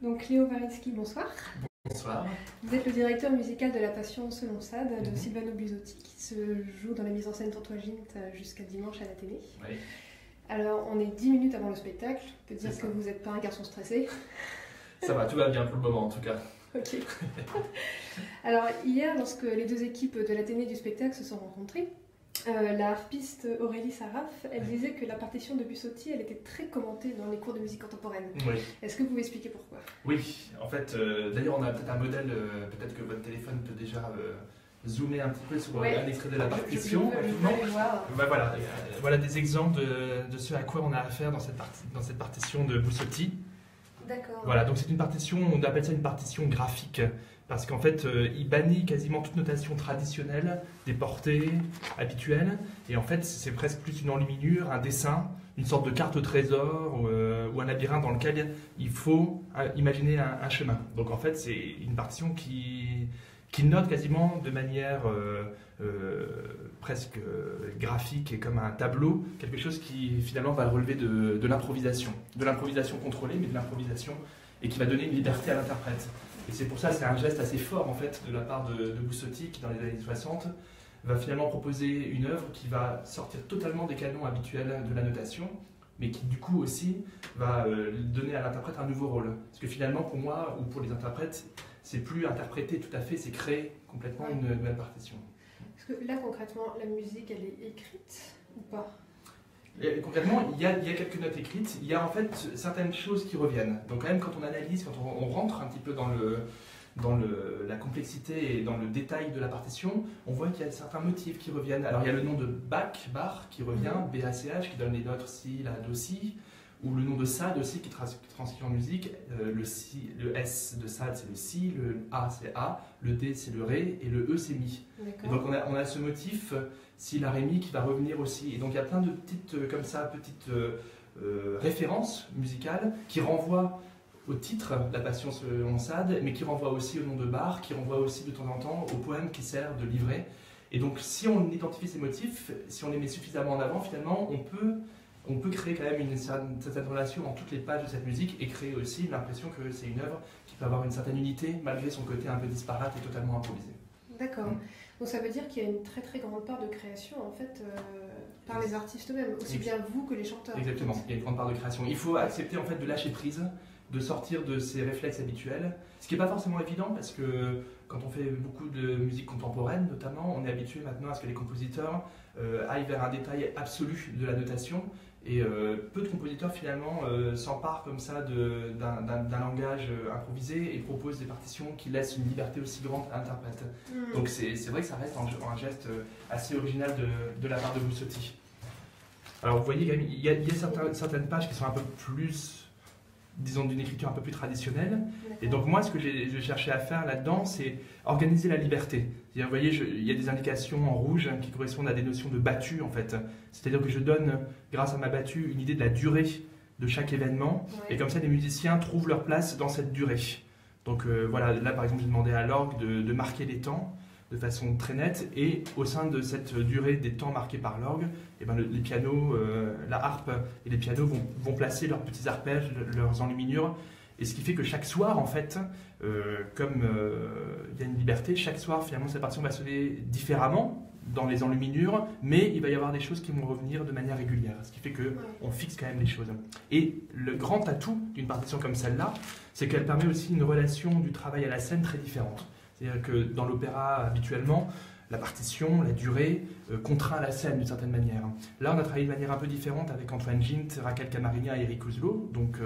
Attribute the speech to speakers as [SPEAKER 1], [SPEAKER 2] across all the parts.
[SPEAKER 1] Donc Léo Warinski, bonsoir.
[SPEAKER 2] Bonsoir.
[SPEAKER 1] Vous êtes le directeur musical de La Passion selon Sade de Silvano Busotti qui se joue dans la mise en scène Tourtoisinte jusqu'à dimanche à l'Athénée.
[SPEAKER 2] Oui.
[SPEAKER 1] Alors on est 10 minutes avant le spectacle, on peut dire
[SPEAKER 2] C'est
[SPEAKER 1] que
[SPEAKER 2] ça.
[SPEAKER 1] vous n'êtes pas un garçon stressé.
[SPEAKER 2] Ça va, tout va bien pour le moment en tout cas.
[SPEAKER 1] Ok. Alors hier, lorsque les deux équipes de l'Athénée du spectacle se sont rencontrées, la harpiste Aurélie Saraf, elle disait que la partition de Busotti, elle était très commentée dans les cours de musique contemporaine.
[SPEAKER 2] Oui.
[SPEAKER 1] Est-ce que vous pouvez expliquer pourquoi?
[SPEAKER 2] Oui, en fait, d'ailleurs on a peut-être un modèle, peut-être que votre téléphone peut déjà zoomer un petit peu sur un extrait de la partition.
[SPEAKER 1] Je veux aller voir.
[SPEAKER 2] Bah, voilà, voilà des exemples de ce à quoi on a affaire dans cette partition de Busotti.
[SPEAKER 1] D'accord.
[SPEAKER 2] Voilà, donc c'est une partition, on appelle ça une partition graphique, parce qu'en fait, il bannit quasiment toute notation traditionnelle des portées habituelles, et en fait, c'est presque plus une enluminure, un dessin, une sorte de carte au trésor ou un labyrinthe dans lequel il faut imaginer un chemin. Donc en fait, c'est une partition qui note quasiment de manière presque graphique et comme un tableau, quelque chose qui finalement va relever de l'improvisation contrôlée, mais de l'improvisation, et qui va donner une liberté à l'interprète. Et c'est pour ça, c'est un geste assez fort en fait de la part de Busotti qui dans les années 60 va finalement proposer une œuvre qui va sortir totalement des canons habituels de la notation, mais qui du coup aussi va donner à l'interprète un nouveau rôle. Parce que finalement pour moi, ou pour les interprètes, c'est plus interpréter tout à fait, c'est créer complètement une nouvelle partition.
[SPEAKER 1] Parce que là concrètement, la musique, elle est écrite ou pas?
[SPEAKER 2] Et concrètement, il y a quelques notes écrites, il y a en fait certaines choses qui reviennent. Donc quand même quand on analyse, quand on rentre un petit peu dans la complexité et dans le détail de la partition, on voit qu'il y a certains motifs qui reviennent. Alors il y a le nom de Bach qui revient, B-A-C-H, qui donne les notes Si, La, Do, Si, ou le nom de Sade aussi qui transcrit en musique. Le S de Sade c'est le Si, le A c'est A, le D c'est le Ré et le E c'est Mi. Et donc on a ce motif Si, La, Ré, Mi qui va revenir aussi. Et donc il y a plein de petites comme ça, petites références musicales qui renvoient au titre, La Passion selon Sade, mais qui renvoie aussi au nom de Bach, qui renvoie aussi de temps en temps au poème qui sert de livret. Et donc si on identifie ces motifs, si on les met suffisamment en avant, finalement, on peut créer quand même une certaine relation dans toutes les pages de cette musique et créer aussi l'impression que c'est une œuvre qui peut avoir une certaine unité malgré son côté un peu disparate et totalement improvisé.
[SPEAKER 1] D'accord. Donc ça veut dire qu'il y a une très très grande part de création en fait par les artistes eux-mêmes, aussi bien vous que les chanteurs.
[SPEAKER 2] Exactement, il y a une grande part de création. Il faut accepter en fait de lâcher prise, de sortir de ses réflexes habituels, ce qui n'est pas forcément évident parce que quand on fait beaucoup de musique contemporaine notamment, on est habitué maintenant à ce que les compositeurs aillent vers un détail absolu de la notation et peu de compositeurs finalement s'emparent comme ça d'un langage improvisé et proposent des partitions qui laissent une liberté aussi grande à l'interprète. Donc c'est vrai que ça reste un geste assez original de la part de Busotti. Alors vous voyez, il y a certaines pages qui sont un peu plus, disons, d'une écriture un peu plus traditionnelle. Et donc moi, ce que je cherchais à faire là-dedans, c'est organiser la liberté. Vous voyez, il y a des indications en rouge qui correspondent à des notions de battue, en fait. C'est-à-dire que je donne, grâce à ma battue, une idée de la durée de chaque événement. Et comme ça, les musiciens trouvent leur place dans cette durée. Donc voilà, là, par exemple, j'ai demandé à l'orgue de marquer les temps de façon très nette, et au sein de cette durée des temps marqués par l'orgue, eh ben les pianos, la harpe et les pianos vont placer leurs petits arpèges, leurs enluminures, et ce qui fait que chaque soir, en fait, comme il y a une liberté, chaque soir, finalement, cette partition va sonner différemment dans les enluminures, mais il va y avoir des choses qui vont revenir de manière régulière, ce qui fait qu'on fixe quand même les choses. Et le grand atout d'une partition comme celle-là, c'est qu'elle permet aussi une relation du travail à la scène très différente. C'est-à-dire que dans l'opéra, habituellement, la partition, la durée, contraint la scène d'une certaine manière. Là, on a travaillé de manière un peu différente avec Antoine Gint, Raquel Camarena et Eric Ouzlo. Donc,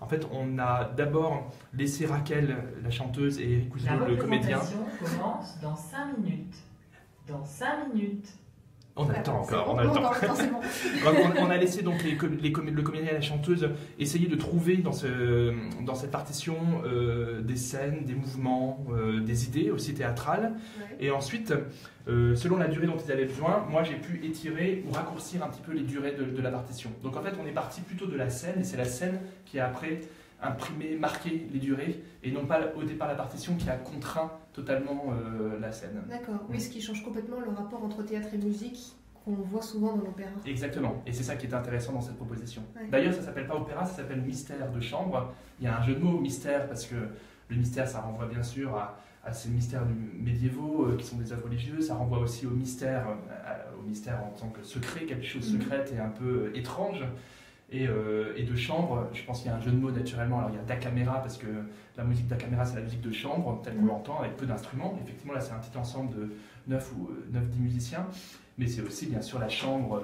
[SPEAKER 2] en fait, on a d'abord laissé Raquel, la chanteuse, et Eric Ouzlo, le comédien.
[SPEAKER 3] La représentation commence dans 5 minutes. Dans 5 minutes.
[SPEAKER 2] On a le temps encore, on a le temps. On a laissé donc le comédien et la chanteuse essayer de trouver dans cette partition des scènes, des mouvements, des idées aussi théâtrales. Ouais. Et ensuite, selon la durée dont ils avaient besoin, moi j'ai pu étirer ou raccourcir un petit peu les durées de la partition. Donc en fait, on est parti plutôt de la scène, et c'est la scène qui a après imprimé, marqué les durées, et non pas au départ la partition qui a contraint totalement la scène.
[SPEAKER 1] D'accord, oui, ce qui change complètement le rapport entre théâtre et musique qu'on voit souvent dans l'opéra.
[SPEAKER 2] Exactement, et c'est ça qui est intéressant dans cette proposition.
[SPEAKER 1] Ouais.
[SPEAKER 2] D'ailleurs, ça ne s'appelle pas opéra, ça s'appelle mystère de chambre. Il y a un jeu de mots, mystère, parce que le mystère, ça renvoie bien sûr à ces mystères médiévaux qui sont des œuvres religieuses, ça renvoie aussi au mystère en tant que secret, quelque chose de secrète et un peu étrange. Et de chambre, je pense qu'il y a un jeu de mots naturellement. Alors il y a da camera, parce que la musique da camera, c'est la musique de chambre, telle qu'on l'entend, avec peu d'instruments. Effectivement, là, c'est un petit ensemble de 9-10 musiciens. Mais c'est aussi, bien sûr, la chambre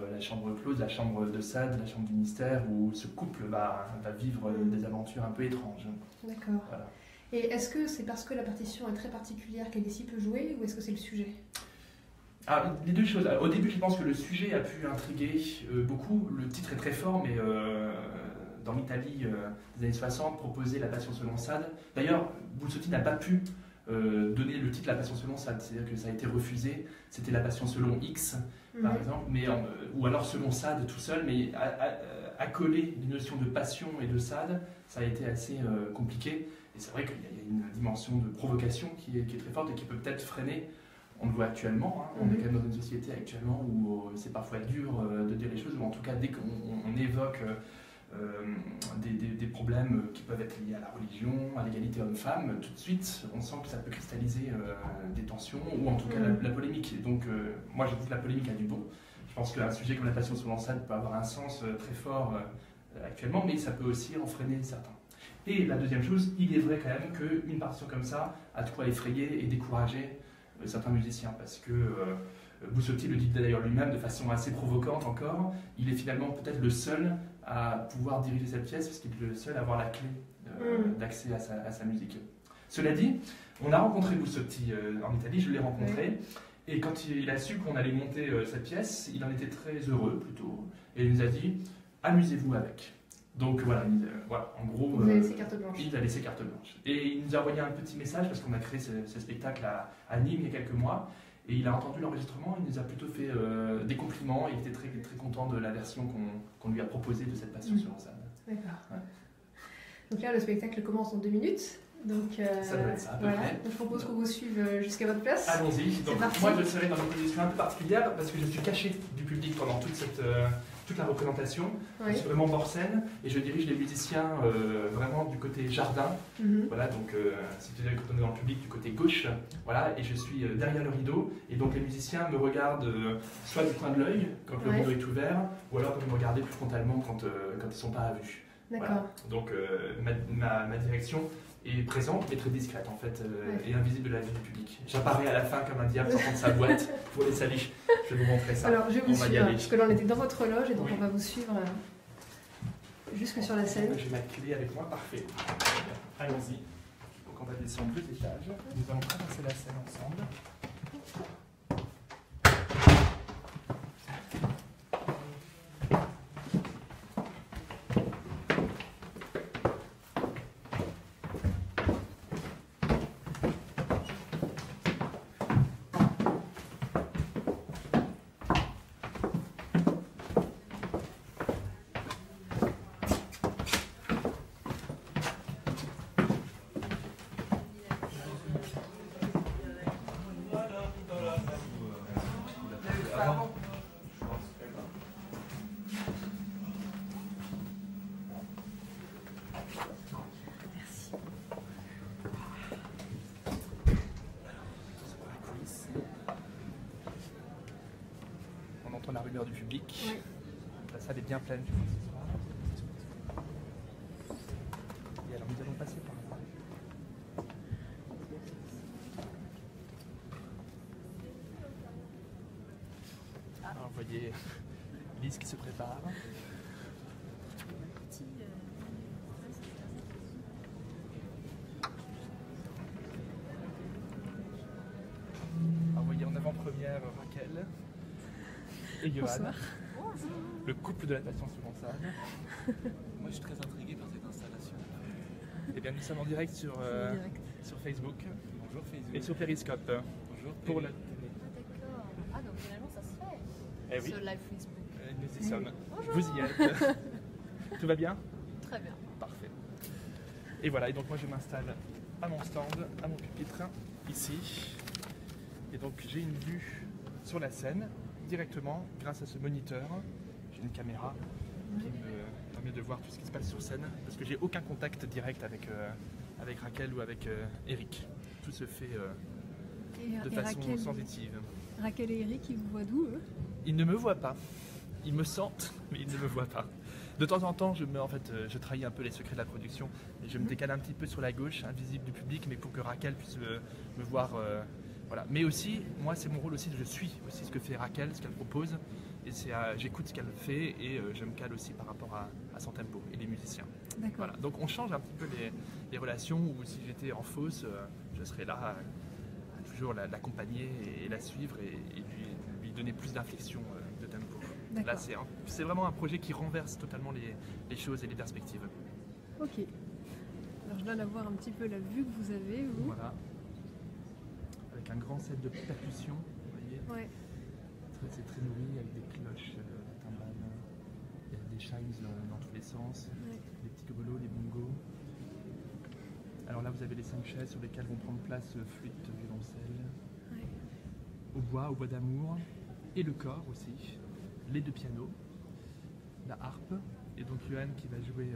[SPEAKER 2] close, la chambre de Sade, la chambre du mystère, où ce couple va vivre des aventures un peu étranges.
[SPEAKER 1] D'accord.
[SPEAKER 2] Voilà.
[SPEAKER 1] Et est-ce que c'est parce que la partition est très particulière qu'elle est si peu jouée, ou est-ce que c'est le sujet?
[SPEAKER 2] Les deux choses. Au début, je pense que le sujet a pu intriguer beaucoup. Le titre est très fort, mais dans l'Italie des années 60, proposer La Passion selon Sade. D'ailleurs, Busotti n'a pas pu donner le titre La Passion selon Sade, c'est-à-dire que ça a été refusé. C'était La Passion selon X, par exemple, ou alors selon Sade tout seul, mais accoler les notions de passion et de Sade, ça a été assez compliqué. Et c'est vrai qu'il y a une dimension de provocation qui est très forte et qui peut peut-être freiner. On le voit actuellement, hein. On est quand même dans une société actuellement où c'est parfois dur de dire les choses, ou en tout cas dès qu'on évoque des problèmes qui peuvent être liés à la religion, à l'égalité homme-femme, tout de suite on sent que ça peut cristalliser des tensions, ou en tout cas la polémique. Et donc moi je trouve que la polémique a du bon. Je pense qu'un sujet comme La Passion selon Sade peut avoir un sens très fort actuellement, mais ça peut aussi en freiner certains. Et la deuxième chose, il est vrai quand même qu'une partition comme ça a de quoi effrayer et décourager certains musiciens, parce que Busotti le dit d'ailleurs lui-même de façon assez provocante encore, il est finalement peut-être le seul à pouvoir diriger cette pièce, parce qu'il est le seul à avoir la clé d'accès à sa musique. Cela dit, on a rencontré Busotti en Italie, je l'ai rencontré, et quand il a su qu'on allait monter cette pièce, il en était très heureux plutôt, et il nous a dit « amusez-vous avec ». Donc voilà, en gros,
[SPEAKER 1] vous avez laissé carte blanche.
[SPEAKER 2] Il a laissé carte blanche. Et il nous a envoyé un petit message, parce qu'on a créé ce spectacle à Nîmes il y a quelques mois, et il a entendu l'enregistrement, il nous a plutôt fait des compliments, et il était très, très content de la version qu'on lui a proposée de cette Passion selon Sade.
[SPEAKER 1] D'accord.
[SPEAKER 2] Ouais.
[SPEAKER 1] Donc là, le spectacle commence en 2 minutes. Donc,
[SPEAKER 2] ça doit être ça, à peu près.
[SPEAKER 1] Donc, je propose qu'on vous suive jusqu'à votre place.
[SPEAKER 2] Allons-y. Donc moi, je serai dans une position un peu particulière, parce que je suis caché du public pendant toute la représentation. Je suis vraiment hors scène, et je dirige les musiciens vraiment du côté jardin. Voilà, donc c'est-à-dire quand on est dans le public du côté gauche, voilà, et je suis derrière le rideau, et donc les musiciens me regardent soit du coin de l'œil quand le rideau est ouvert, ou alors peuvent me regarder plus frontalement quand ils ne sont pas à vue.
[SPEAKER 1] D'accord.
[SPEAKER 2] Voilà. Donc ma direction est présente mais très discrète en fait, et invisible de la vie du public. J'apparais à la fin comme un diable sortant de sa boîte pour les saluer. Je vais vous montrer ça.
[SPEAKER 1] Alors je vais vous suivre, parce que là on était dans votre loge et donc on va vous suivre jusque sur la scène.
[SPEAKER 2] J'ai ma clé avec moi, parfait. Allons-y. Donc on va descendre 2 étages. Nous allons traverser la scène ensemble. On entend la rumeur du public. La salle est bien pleine ce soir. Et alors nous allons passer par là. Alors vous voyez Lise qui se prépare. Alors vous voyez en avant-première Raquel et Johan, le couple de la Passion selon Sade.
[SPEAKER 4] Moi je suis très intrigué par cette installation.
[SPEAKER 2] Et bien nous sommes en direct sur Facebook.
[SPEAKER 4] Bonjour Facebook.
[SPEAKER 2] Et sur Periscope.
[SPEAKER 4] Bonjour.
[SPEAKER 2] Pour la
[SPEAKER 5] D'accord. Ah donc finalement ça se fait.
[SPEAKER 2] Eh oui.
[SPEAKER 5] Ce live Facebook.
[SPEAKER 2] Nous y sommes.
[SPEAKER 5] Bonjour.
[SPEAKER 2] Vous y êtes. Tout va bien?
[SPEAKER 5] Très bien.
[SPEAKER 2] Parfait. Et voilà, et donc moi je m'installe à mon stand, à mon pupitre, ici. Et donc j'ai une vue sur la scène. directement grâce à ce moniteur. J'ai une caméra qui me permet de voir tout ce qui se passe sur scène parce que j'ai aucun contact direct avec Raquel ou avec Eric. Tout se fait de façon sensitive.
[SPEAKER 6] Raquel et Eric, ils vous voient d'où, eux?
[SPEAKER 2] Ils ne me voient pas. Ils me sentent, mais ils ne me voient pas. De temps en temps, je trahis un peu les secrets de la production et je me décale un petit peu sur la gauche, invisible du public, mais pour que Raquel puisse me voir. Voilà. Mais aussi, moi, c'est mon rôle aussi, je suis aussi ce que fait Raquel, ce qu'elle propose, et j'écoute ce qu'elle fait et je me cale aussi par rapport à son tempo et les musiciens.
[SPEAKER 6] D'accord.
[SPEAKER 2] Voilà. Donc on change un petit peu les relations, où si j'étais en fausse, je serais là à toujours l'accompagner et la suivre et lui donner plus d'inflexion de tempo. Là, c'est vraiment un projet qui renverse totalement les choses et les perspectives.
[SPEAKER 6] Ok. Alors je donne à voir un petit peu la vue que vous avez, vous.
[SPEAKER 2] Voilà. Avec un grand set de percussions, vous voyez.
[SPEAKER 6] Ouais.
[SPEAKER 2] C'est très nourri avec des cloches, des timbales, il y a des chimes dans tous les sens,
[SPEAKER 6] Ouais.
[SPEAKER 2] des petits grelots, des bongos. Alors là, vous avez les 5 chaises sur lesquelles vont prendre place flûte, violoncelle,
[SPEAKER 6] Ouais.
[SPEAKER 2] au bois d'amour, et le corps aussi, les 2 pianos, la harpe, et donc Johan qui va jouer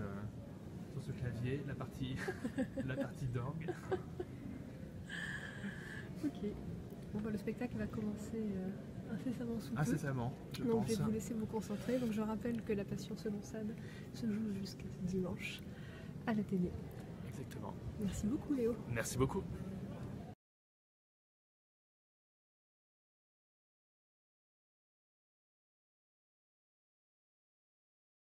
[SPEAKER 2] sur ce clavier, la partie d'orgue.
[SPEAKER 6] Ok. Bon, bah, le spectacle va commencer incessamment sous peu.
[SPEAKER 2] Incessamment, je
[SPEAKER 6] Donc
[SPEAKER 2] pense.
[SPEAKER 6] je vais vous laisser vous concentrer. Donc je rappelle que La Passion selon Sade se joue jusqu'à dimanche à la télé.
[SPEAKER 2] Exactement.
[SPEAKER 6] Merci beaucoup Léo.
[SPEAKER 2] Merci beaucoup.